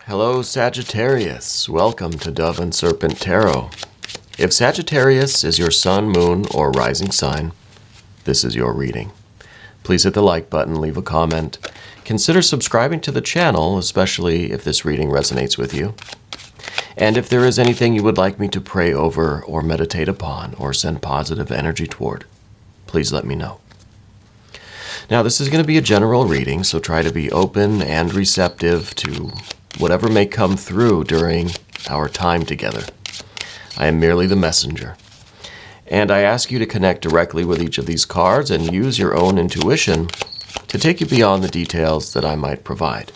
Hello, Sagittarius. Welcome to Dove and Serpent Tarot. If Sagittarius is your sun, moon, or rising sign, this is your reading. Please hit the like button, leave a comment. Consider subscribing to the channel, especially if this reading resonates with you. And if there is anything you would like me to pray over or meditate upon or send positive energy toward, please let me know. Now, this is going to be a general reading, so try to be open and receptive to whatever may come through during our time together. I am merely the messenger. And I ask you to connect directly with each of these cards and use your own intuition to take you beyond the details that I might provide.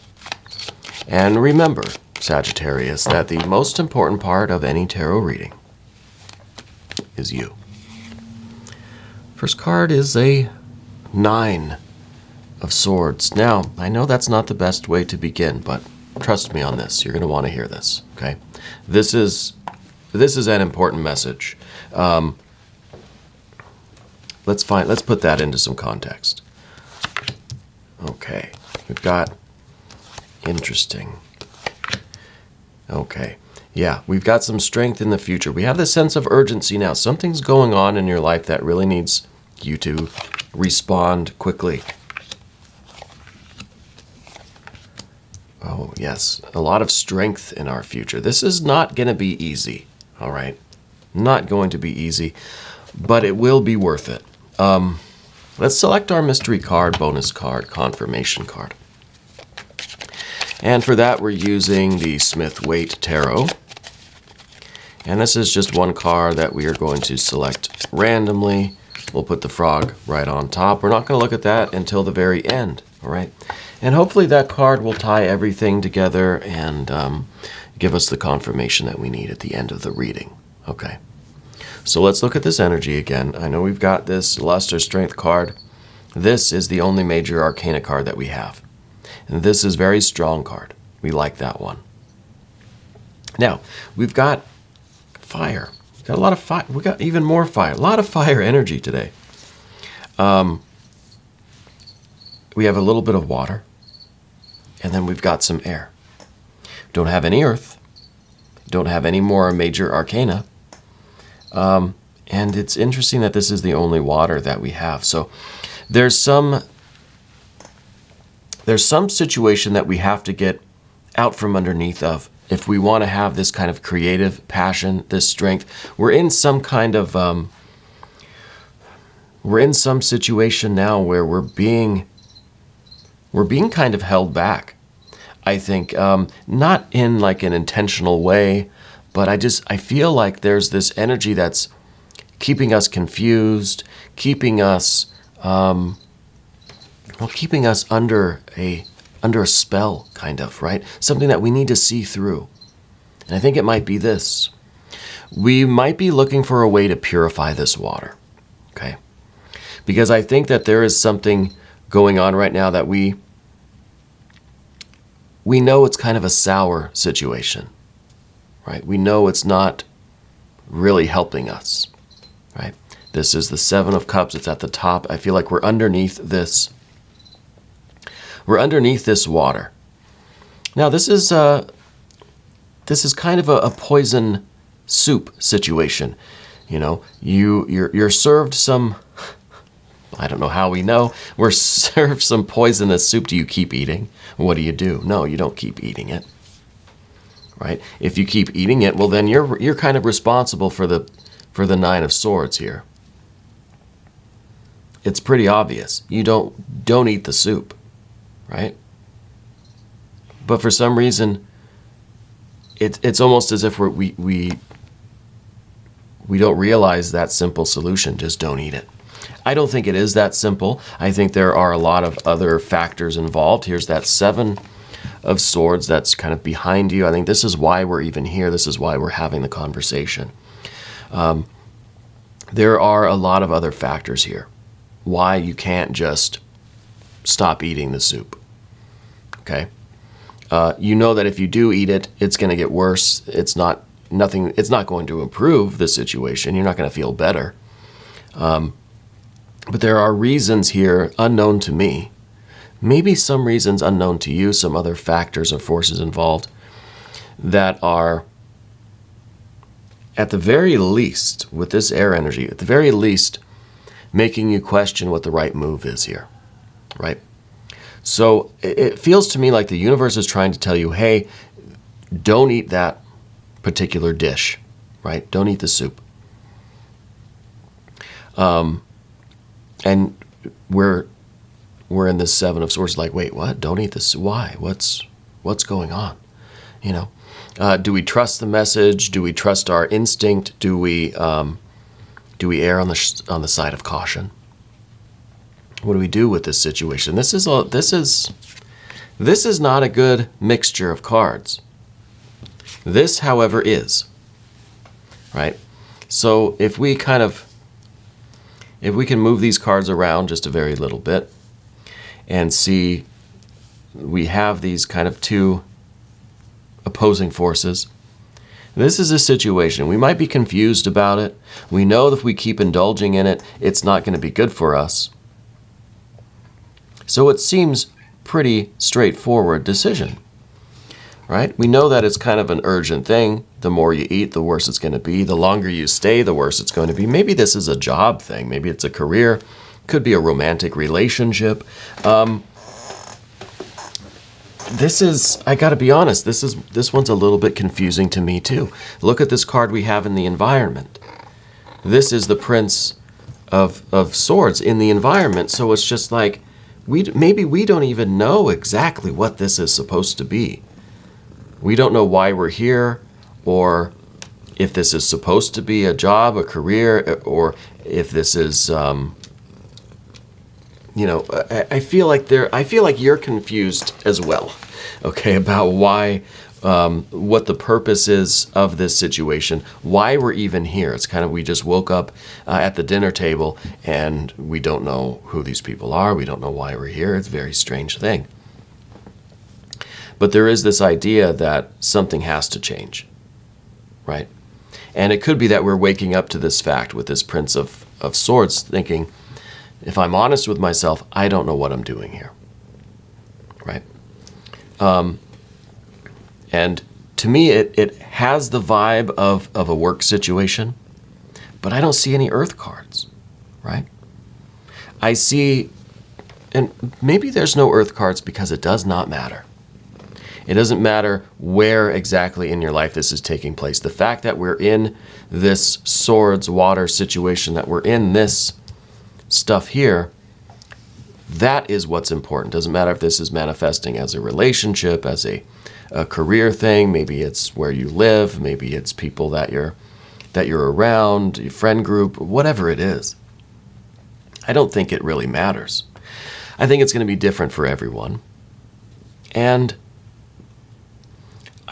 And remember, Sagittarius, that the most important part of any tarot reading is you. First card is a 9 of Swords. Now, I know that's not the best way to begin, but trust me on this. You're going to want to hear this, okay? This is an important message. Let's put that into some context. Okay, we've got interesting. Okay, yeah, we've got some strength in the future. We have this sense of urgency now. Something's going on in your life that really needs you to respond quickly. Oh, yes, a lot of strength in our future. This is not going to be easy, all right? Not going to be easy, but it will be worth it. Let's select our mystery card, bonus card, confirmation card. And for that, we're using the Smith-Waite Tarot. And this is just one card that we are going to select randomly. We'll put the frog right on top. We're not going to look at that until the very end, all right? And hopefully that card will tie everything together and give us the confirmation that we need at the end of the reading. Okay. So let's look at this energy again. I know we've got this Luster Strength card. This is the only major arcana card that we have. And this is a very strong card. We like that one. Now, we've got fire. We've got a lot of fire. We've got even more fire. A lot of fire energy today. We have a little bit of water. And then we've got some air. Don't have any earth. Don't have any more major arcana. And it's interesting that this is the only water that we have. So there's some situation that we have to get out from underneath of if we want to have this kind of creative passion, this strength. We're in some kind of we're in some situation now where we're being kind of held back. I think not in like an intentional way, but I feel like there's this energy that's keeping us confused, keeping us under a spell, kind of, right? Something that we need to see through. And I think it might be this. We might be looking for a way to purify this water, okay? Because I think that there is something going on right now that we know it's kind of a sour situation, right? We know it's not really helping us, right? This is the 7 of Cups. It's at the top. I feel like we're underneath this. We're underneath this water. Now, this is kind of a poison soup situation. You know, you're served some. I don't know how we know. We're served some poisonous soup. Do you keep eating? What do you do? No, you don't keep eating it, right? If you keep eating it, well, then you're kind of responsible for the 9 of Swords here. It's pretty obvious. You don't eat the soup, right? But for some reason, it's almost as if we don't realize that simple solution. Just don't eat it. I don't think it is that simple. I think there are a lot of other factors involved. Here's that 7 of Swords that's kind of behind you. I think this is why we're even here. This is why we're having the conversation. There are a lot of other factors here. Why you can't just stop eating the soup. Okay? You know that if you do eat it, it's going to get worse. It's not going to improve the situation. You're not going to feel better. But there are reasons here unknown to me, maybe some reasons unknown to you, some other factors or forces involved, that are, at the very least, with this air energy, at the very least, making you question what the right move is here, right? So it feels to me like the universe is trying to tell you, hey, don't eat that particular dish, right? Don't eat the soup. And we're in this Seven of Swords, like, wait, what? Don't eat this. Why? What's going on? You know, do we trust the message? Do we trust our instinct? Do we err on the side of caution? What do we do with this situation? This is not a good mixture of cards. This, however, is, right? So if we can move these cards around just a very little bit and see, we have these kind of two opposing forces. This is a situation. We might be confused about it. We know that if we keep indulging in it, it's not going to be good for us. So it seems pretty straightforward decision, right? We know that it's kind of an urgent thing. The more you eat, the worse it's going to be. The longer you stay, the worse it's going to be. Maybe this is a job thing. Maybe it's a career. Could be a romantic relationship. This is, I got to be honest, this one's a little bit confusing to me too. Look at this card we have in the environment. This is the Prince of Swords in the environment. So it's just like, maybe we don't even know exactly what this is supposed to be. We don't know why we're here, or if this is supposed to be a job, a career, or if this is, you know, I feel like you're confused as well, okay, about why, what the purpose is of this situation, why we're even here. It's kind of, we just woke up at the dinner table and we don't know who these people are. We don't know why we're here. It's a very strange thing. But there is this idea that something has to change, right? And it could be that we're waking up to this fact with this Prince of Swords, thinking, if I'm honest with myself, I don't know what I'm doing here, right? And to me, it has the vibe of a work situation, but I don't see any earth cards, right? I see, and maybe there's no earth cards because it does not matter. It doesn't matter where exactly in your life this is taking place. The fact that we're in this swords, water situation, that we're in this stuff here, that is what's important. Doesn't matter if this is manifesting as a relationship, as a career thing. Maybe it's where you live. Maybe it's people that you're around, your friend group, whatever it is. I don't think it really matters. I think it's going to be different for everyone. And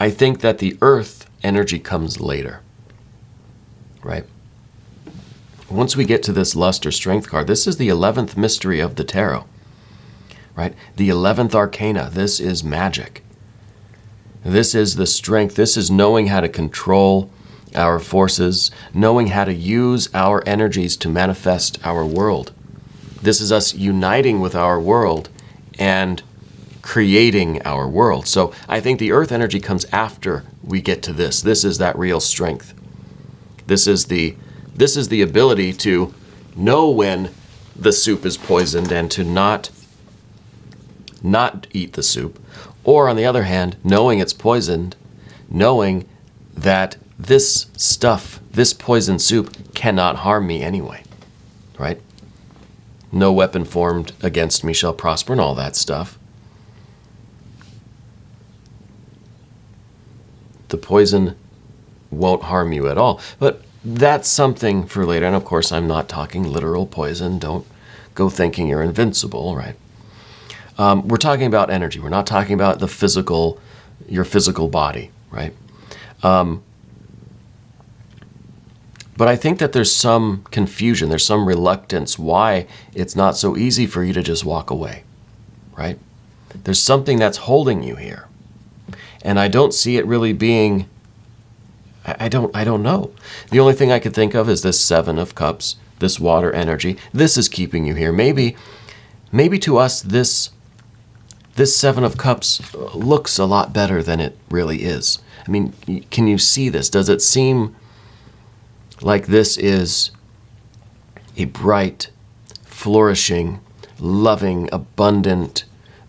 I think that the earth energy comes later, right? Once we get to this lust or strength card, this is the 11th mystery of the tarot, right? The 11th arcana. This is magic. This is the strength. This is knowing how to control our forces, knowing how to use our energies to manifest our world. This is us uniting with our world and creating our world. So I think the earth energy comes after we get to this. This is that real strength. This is the ability to know when the soup is poisoned and to not eat the soup. Or on the other hand, knowing it's poisoned, knowing that this stuff, this poisoned soup cannot harm me anyway, right? No weapon formed against me shall prosper and all that stuff. The poison won't harm you at all. But that's something for later. And of course, I'm not talking literal poison. Don't go thinking you're invincible, right? We're talking about energy. We're not talking about your physical body, right? But I think that there's some confusion. There's some reluctance why it's not so easy for you to just walk away, right? There's something that's holding you here. And I don't see it really being, I don't know. The only thing I could think of is this Seven of Cups, this water energy. This is keeping you here. Maybe to us, this Seven of Cups looks a lot better than it really is. I mean, can you see this? Does it seem like this is a bright, flourishing, loving, abundant,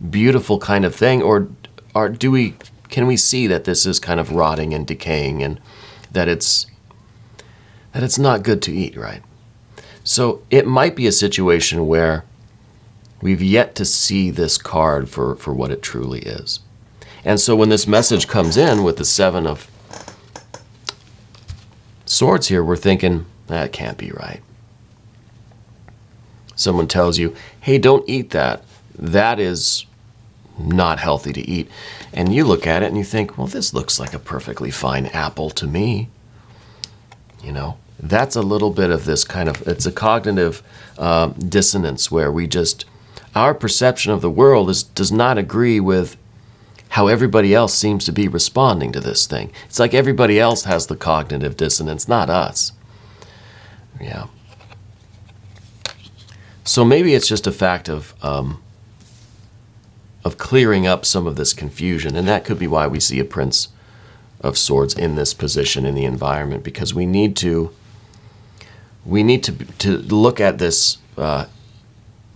beautiful kind of thing? Or can we see that this is kind of rotting and decaying, and that it's not good to eat, right? So it might be a situation where we've yet to see this card for what it truly is. And so when this message comes in with the 7 of Swords here, we're thinking, that can't be right. Someone tells you, hey, don't eat that. That is not healthy to eat. And you look at it and you think, well, this looks like a perfectly fine apple to me. You know, that's a little bit of this kind of, it's a cognitive dissonance where our perception of the world does not agree with how everybody else seems to be responding to this thing. It's like everybody else has the cognitive dissonance, not us. Yeah. So maybe it's just a fact of clearing up some of this confusion, and that could be why we see a Prince of Swords in this position in the environment, because we need to look at this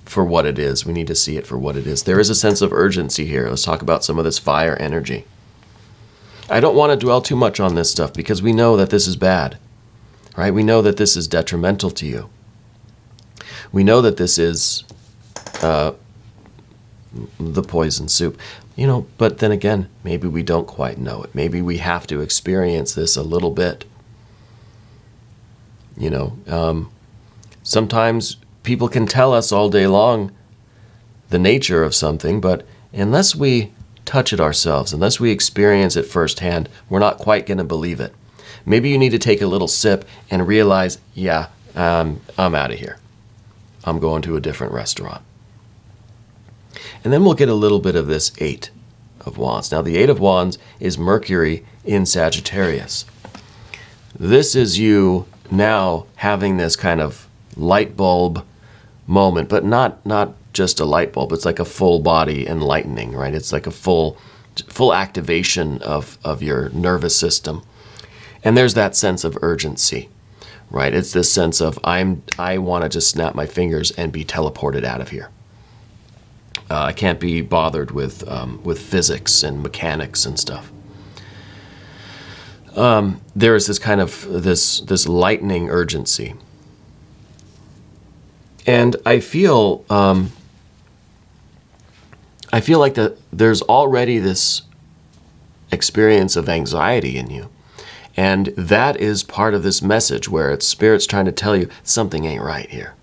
for what it is. We need to see it for what it is. There is a sense of urgency here. Let's talk about some of this fire energy. I don't want to dwell too much on this stuff because we know that this is bad, right? We know that this is detrimental to you. We know that this is the poison soup, you know, but then again, maybe we don't quite know it. Maybe we have to experience this a little bit. You know, sometimes people can tell us all day long the nature of something, but unless we touch it ourselves, unless we experience it firsthand, we're not quite going to believe it. Maybe you need to take a little sip and realize, yeah, I'm out of here. I'm going to a different restaurant. And then we'll get a little bit of this 8 of Wands. Now, the 8 of Wands is Mercury in Sagittarius. This is you now having this kind of light bulb moment, but not just a light bulb. It's like a full body enlightening, right? It's like a full activation of your nervous system. And there's that sense of urgency, right? It's this sense of I want to just snap my fingers and be teleported out of here. I can't be bothered with physics and mechanics and stuff. There is this kind of this lightning urgency. And I feel like there's already this experience of anxiety in you. And that is part of this message where it's Spirit's trying to tell you something ain't right here.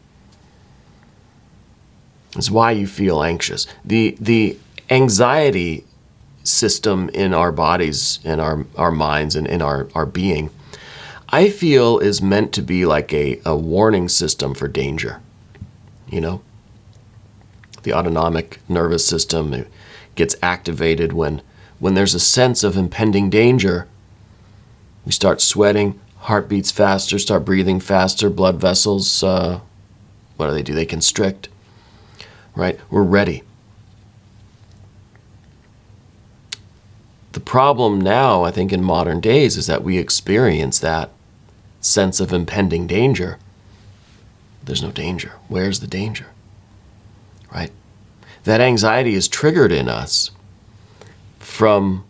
It's why you feel anxious. The anxiety system in our bodies, in our minds, and in our being, I feel is meant to be like a warning system for danger. You know, the autonomic nervous system gets activated when there's a sense of impending danger. We start sweating, heart beats faster, start breathing faster, blood vessels, what do? They constrict, right? We're ready. The problem now, I think, in modern days is that we experience that sense of impending danger. There's no danger. Where's the danger? Right? That anxiety is triggered in us from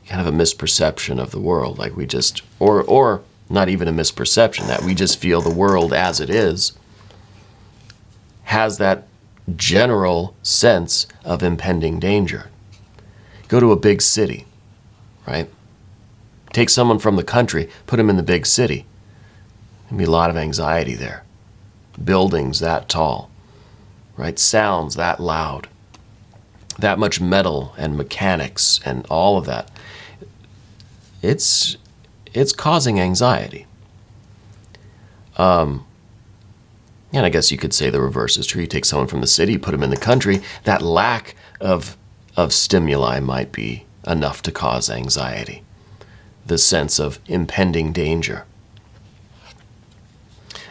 kind of a misperception of the world, like we just, or not even a misperception, that we just feel the world as it is has that general sense of impending danger. Go to a big city, right? Take someone from the country, put them in the big city. There'll be a lot of anxiety there. Buildings that tall, right? Sounds that loud, that much metal and mechanics and all of that. It's causing anxiety. And I guess you could say the reverse is true. You take someone from the city, put them in the country, that lack of stimuli might be enough to cause anxiety. The sense of impending danger.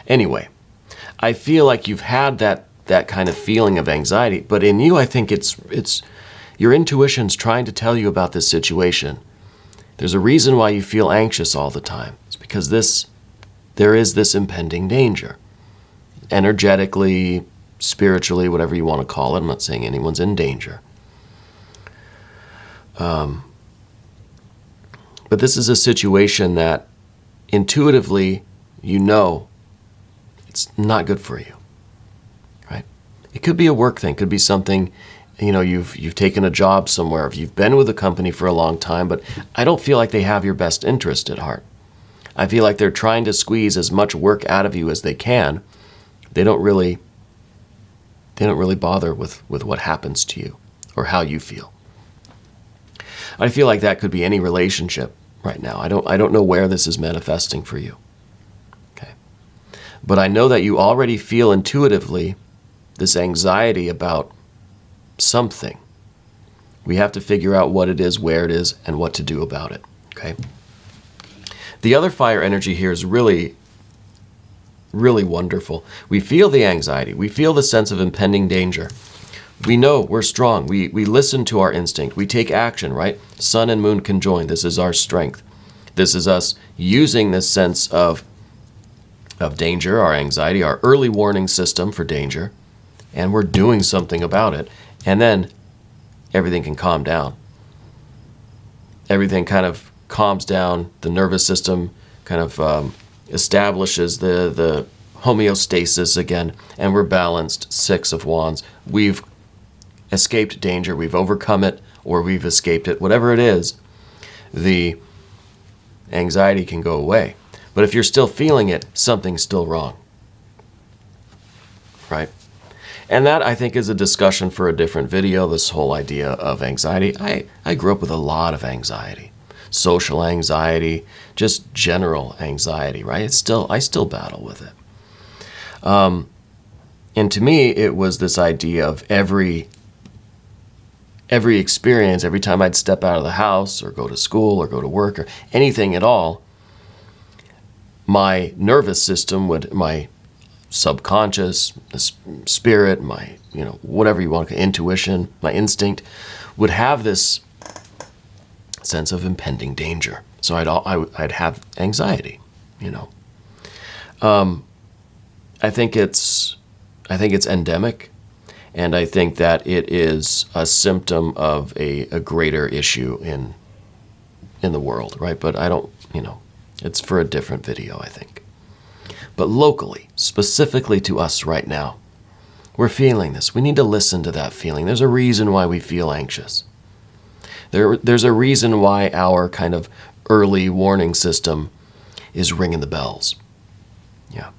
Anyway, I feel like you've had that kind of feeling of anxiety, but in you, I think it's your intuition's trying to tell you about this situation, There's a reason why you feel anxious all the time. It's because there is this impending danger. Energetically, spiritually, whatever you want to call it. I'm not saying anyone's in danger. But this is a situation that intuitively you know it's not good for you, right? It could be a work thing. It could be something, you've taken a job somewhere. If you've been with a company for a long time, but I don't feel like they have your best interest at heart. I feel like they're trying to squeeze as much work out of you as they can. They don't really bother with what happens to you or how you feel. I feel like that could be any relationship right now. I don't know where this is manifesting for you. Okay. But I know that you already feel intuitively this anxiety about something. We have to figure out what it is, where it is, and what to do about it. Okay. The other fire energy here is really, really wonderful. We feel the anxiety. We feel the sense of impending danger. We know we're strong. We listen to our instinct. We take action, right? Sun and moon conjoined. This is our strength. This is us using this sense of danger, our anxiety, our early warning system for danger, and we're doing something about it. And then everything can calm down. Everything kind of calms down. The nervous system kind of establishes the homeostasis again, and we're balanced. 6 of Wands. We've escaped danger, we've overcome it, or we've escaped it. Whatever it is, the anxiety can go away. But if you're still feeling it, something's still wrong. Right? And that, I think, is a discussion for a different video, this whole idea of anxiety. I grew up with a lot of anxiety. Social anxiety, just general anxiety, right? I still battle with it. And to me, it was this idea of every experience, every time I'd step out of the house or go to school or go to work or anything at all, my nervous system my subconscious, spirit, my, whatever you want to call it, intuition, my instinct, would have this sense of impending danger. So I'd have anxiety, I think it's endemic, and I think that it is a symptom of a greater issue in the world, right? But I don't, it's for a different video, I think. But locally, specifically to us right now, we're feeling this. We need to listen to that feeling. There's a reason why we feel anxious. There's a reason why our kind of early warning system is ringing the bells. Yeah.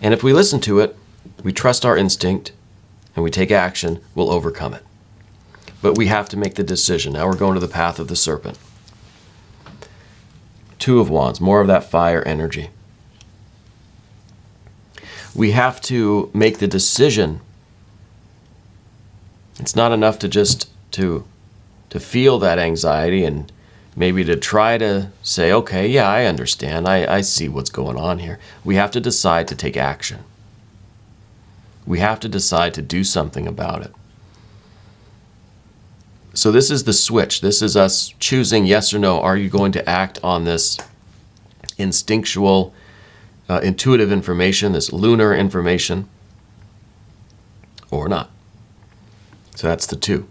And if we listen to it, we trust our instinct, and we take action, we'll overcome it. But we have to make the decision. Now we're going to the path of the serpent. 2 of Wands, more of that fire energy. We have to make the decision. It's not enough to just to feel that anxiety and maybe to try to say, okay, yeah, I understand. I see what's going on here. We have to decide to take action. We have to decide to do something about it. So this is the switch. This is us choosing yes or no. Are you going to act on this instinctual, intuitive information, this lunar information, or not? So that's the 2.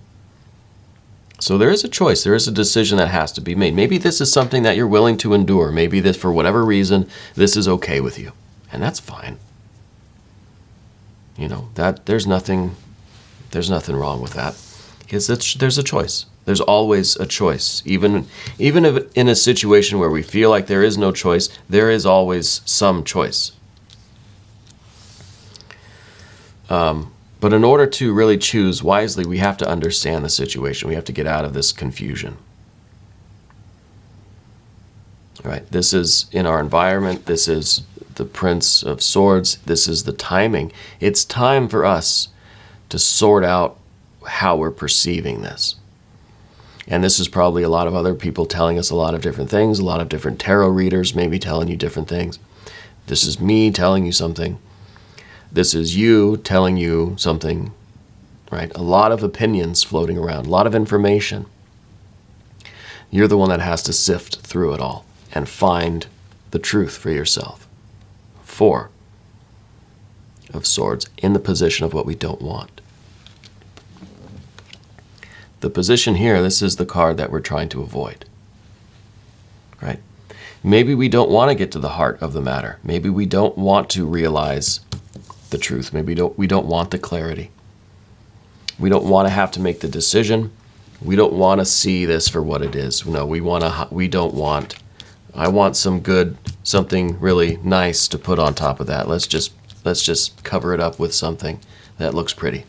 So there is a choice. There is a decision that has to be made. Maybe this is something that you're willing to endure. Maybe this, for whatever reason, this is okay with you. And that's fine. That there's nothing wrong with that. Because there's a choice. There's always a choice. Even if in a situation where we feel like there is no choice, there is always some choice. But in order to really choose wisely, we have to understand the situation. We have to get out of this confusion. All right, this is in our environment. This is the Prince of Swords. This is the timing. It's time for us to sort out how we're perceiving this. And this is probably a lot of other people telling us a lot of different things, a lot of different tarot readers maybe telling you different things. This is me telling you something. This is you telling you something, right? A lot of opinions floating around, a lot of information. You're the one that has to sift through it all and find the truth for yourself. 4 of Swords, in the position of what we don't want. The position here, this is the card that we're trying to avoid. Right? Maybe we don't want to get to the heart of the matter. Maybe we don't want to realize the truth. Maybe we don't want the clarity. We don't want to have to make the decision. We don't want to see this for what it is. No, I want something really nice to put on top of that. Let's just cover it up with something that looks pretty.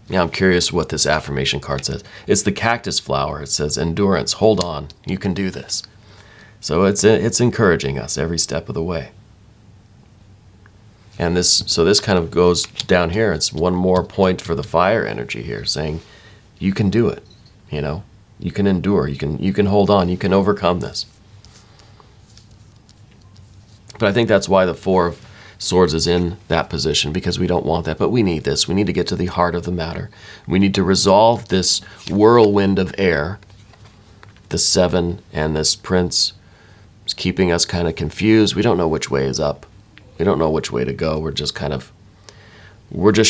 Now I'm curious what this affirmation card says. It's the cactus flower. It says, endurance, hold on, you can do this. So it's encouraging us every step of the way. And this kind of goes down here. It's one more point for the fire energy here, saying you can do it. You can endure. You can hold on. You can overcome this. But I think that's why the 4 of Swords is in that position, because we don't want that. But we need this. We need to get to the heart of the matter. We need to resolve this whirlwind of air. The 7 and this Prince is keeping us kind of confused. We don't know which way is up. We don't know which way to go. We're just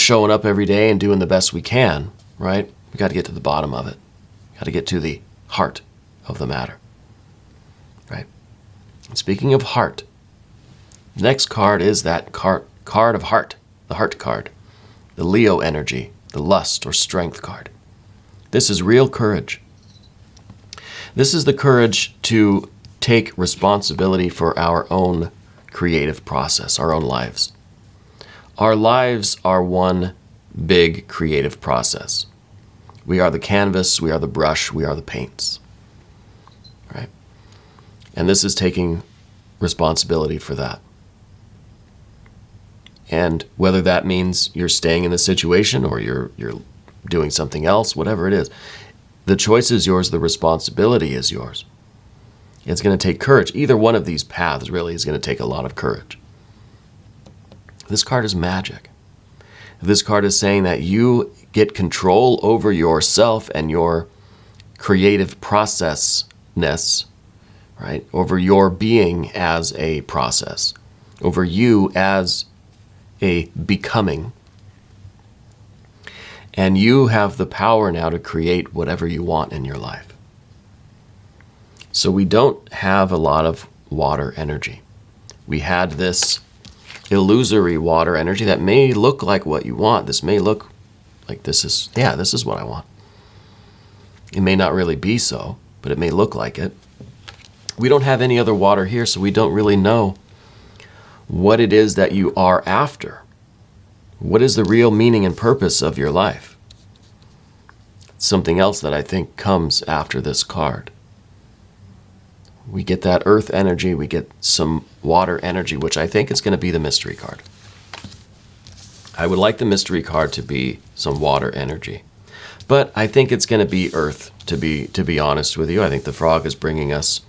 showing up every day and doing the best we can, right? We got to get to the bottom of it. Got to get to the heart of the matter, right? And speaking of heart, the next card is that card of heart, the heart card, the Leo energy, the lust or strength card. This is real courage. This is the courage to take responsibility for our own creative process, our own lives. Our lives are one big creative process. We are the canvas, we are the brush, we are the paints. Right? And this is taking responsibility for that. And whether that means you're staying in the situation or you're doing something else, whatever it is, the choice is yours, the responsibility is yours. It's going to take courage. Either one of these paths really is going to take a lot of courage. This card is magic. This card is saying that you get control over yourself and your creative processness, right? Over your being as a process, over you as a becoming. And you have the power now to create whatever you want in your life. So we don't have a lot of water energy. We had this illusory water energy that may look like what you want. This may look like this is what I want. It may not really be so, but it may look like it. We don't have any other water here, so we don't really know what it is that you are after. What is the real meaning and purpose of your life? Something else that I think comes after this card. We get that earth energy, we get some water energy, which I think is going to be the mystery card. I would like the mystery card to be some water energy. But I think it's going to be earth, to be honest with you. I think the frog is bringing us...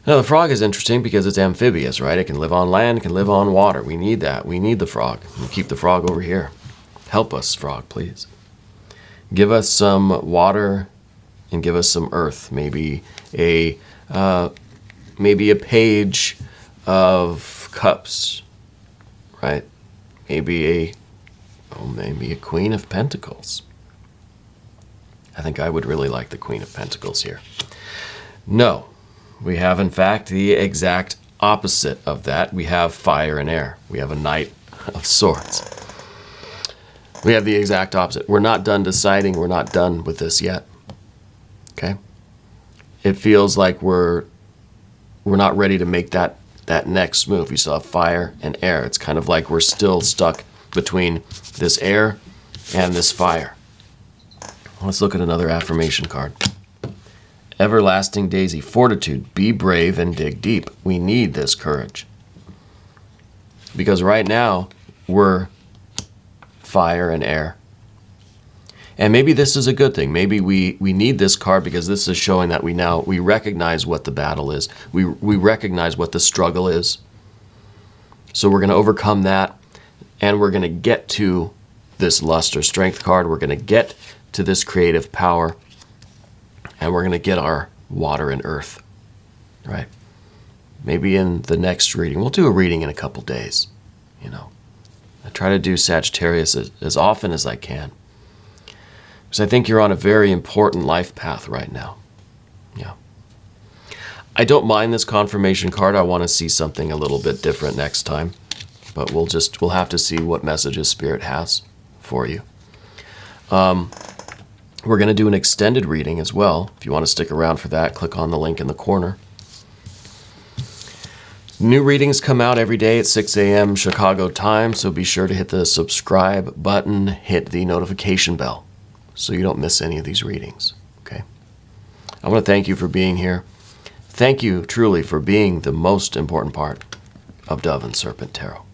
Now, the frog is interesting because it's amphibious, right? It can live on land, it can live on water. We need that. We need the frog. We'll keep the frog over here. Help us, frog, please. Give us some water and give us some earth. Maybe a page of cups, right? Maybe a Queen of Pentacles. I think I would really like the Queen of Pentacles here. No, we have in fact the exact opposite of that. We have fire and air. We have a Knight of Swords. We have the exact opposite. We're not done deciding. We're not done with this yet. Okay? It feels like we're not ready to make that next move. We still have fire and air. It's kind of like we're still stuck between this air and this fire. Let's look at another affirmation card. Everlasting Daisy, fortitude, be brave and dig deep. We need this courage. Because right now, we're fire and air. And maybe this is a good thing. Maybe we need this card because this is showing that we recognize what the battle is. We recognize what the struggle is. So we're going to overcome that, and we're going to get to this lust or strength card. We're going to get to this creative power, and we're going to get our water and earth, right? Maybe in the next reading. We'll do a reading in a couple days, you know. I try to do Sagittarius as often as I can, because I think you're on a very important life path right now. Yeah. I don't mind this confirmation card. I want to see something a little bit different next time, but we'll have to see what messages Spirit has for you. We're going to do an extended reading as well. If you want to stick around for that, click on the link in the corner. New readings come out every day at 6 a.m. Chicago time, so be sure to hit the subscribe button, hit the notification bell, so you don't miss any of these readings, okay? I want to thank you for being here. Thank you truly for being the most important part of Dove and Serpent Tarot.